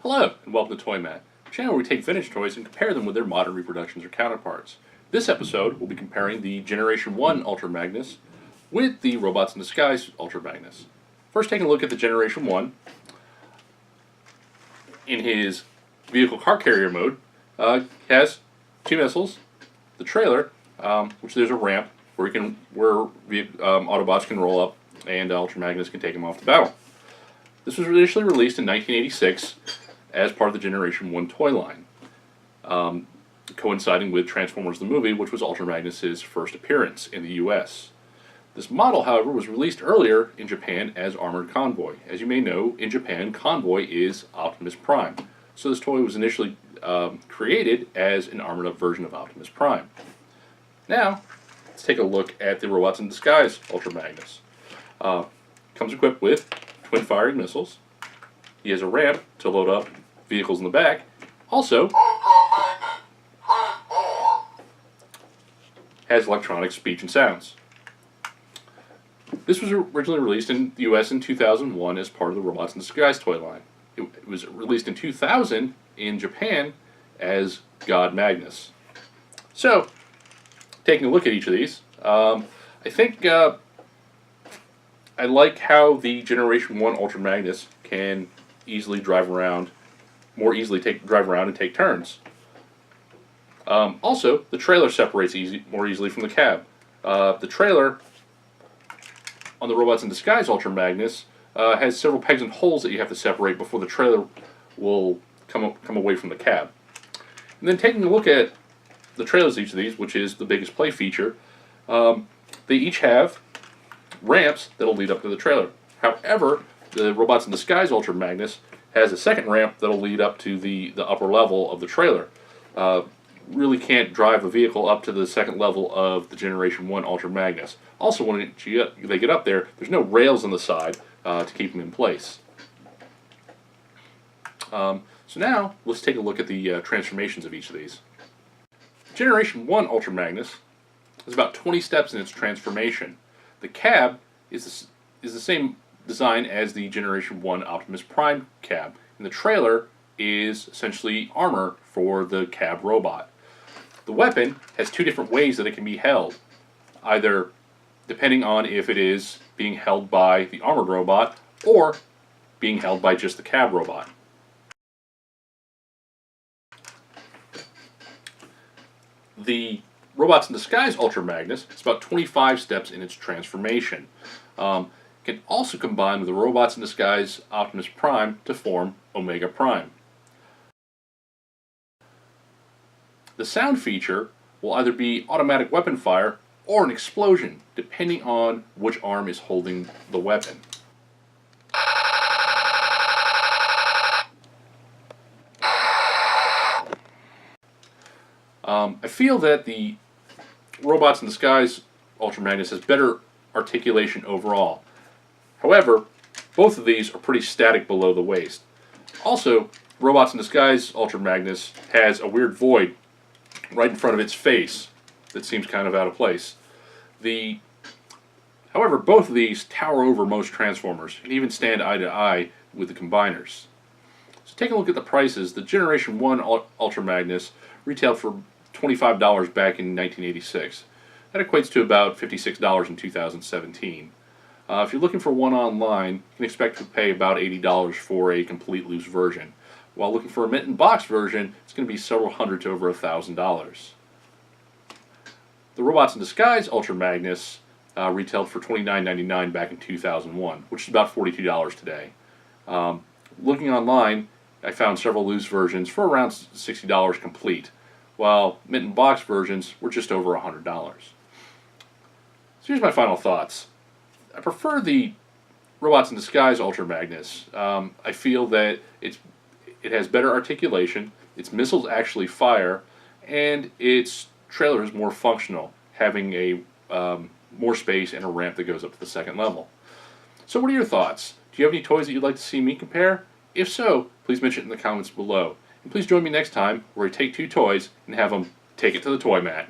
Hello, and welcome to ToyMatt, a channel where we take vintage toys and compare them with their modern reproductions or counterparts. This episode, we'll be comparing the Generation 1 Ultra Magnus with the Robots in Disguise Ultra Magnus. First, taking a look at the Generation 1. In his vehicle car carrier mode, has two missiles, the trailer, which there's a ramp where Autobots can roll up and Ultra Magnus can take them off the battle. This was initially released in 1986 as part of the Generation 1 toy line, coinciding with Transformers the movie, which was Ultra Magnus' first appearance in the US. This model, however, was released earlier in Japan as Armored Convoy. As you may know, in Japan, Convoy is Optimus Prime. So this toy was initially created as an armored-up version of Optimus Prime. Now, let's take a look at the Robots in Disguise Ultra Magnus. Comes equipped with twin firing missiles. He has a ramp to load up vehicles in the back. Also, has electronic speech and sounds. This was originally released in the US in 2001 as part of the Robots in Disguise toy line. It was released in 2000 in Japan as God Magnus. So, taking a look at each of these, I think I like how the Generation 1 Ultra Magnus can easily drive around, drive around and take turns. Also, the trailer separates more easily from the cab. The trailer on the Robots in Disguise Ultra Magnus has several pegs and holes that you have to separate before the trailer will come away from the cab. And then taking a look at the trailers of each of these, which is the biggest play feature, they each have ramps that'll lead up to the trailer. However, the Robots in Disguise Ultra Magnus has a second ramp that'll lead up to the upper level of the trailer. Really can't drive a vehicle up to the second level of the Generation 1 Ultra Magnus. Also, when they get up there, there's no rails on the side to keep them in place. So now, let's take a look at the transformations of each of these. Generation 1 Ultra Magnus has about 20 steps in its transformation. The cab is the same design as the Generation 1 Optimus Prime cab, and the trailer is essentially armor for the cab robot. The weapon has two different ways that it can be held, either depending on if it is being held by the armored robot or being held by just the cab robot. The Robots in Disguise Ultra Magnus is about 25 steps in its transformation. Can also combine with the Robots in Disguise Optimus Prime to form Omega Prime. The sound feature will either be automatic weapon fire or an explosion, depending on which arm is holding the weapon. I feel that the Robots in Disguise Ultra Magnus has better articulation overall. However, both of these are pretty static below the waist. Also, Robots in Disguise Ultra Magnus has a weird void right in front of its face that seems kind of out of place. However, both of these tower over most Transformers and even stand eye to eye with the combiners. So taking a look at the prices, the Generation 1 Ultra Magnus retailed for $25 back in 1986. That equates to about $56 in 2017. If you're looking for one online, you can expect to pay about $80 for a complete loose version. While looking for a mint and box version, it's going to be several hundred to over $1,000. The Robots in Disguise Ultra Magnus retailed for $29.99 back in 2001, which is about $42 today. Looking online, I found several loose versions for around $60 complete, while mint and box versions were just over $100. So here's my final thoughts. I prefer the Robots in Disguise Ultra Magnus. I feel that it has better articulation, its missiles actually fire, and its trailer is more functional, having a more space and a ramp that goes up to the second level. So what are your thoughts? Do you have any toys that you'd like to see me compare? If so, please mention it in the comments below. And please join me next time where I take two toys and have them take it to the toy mat.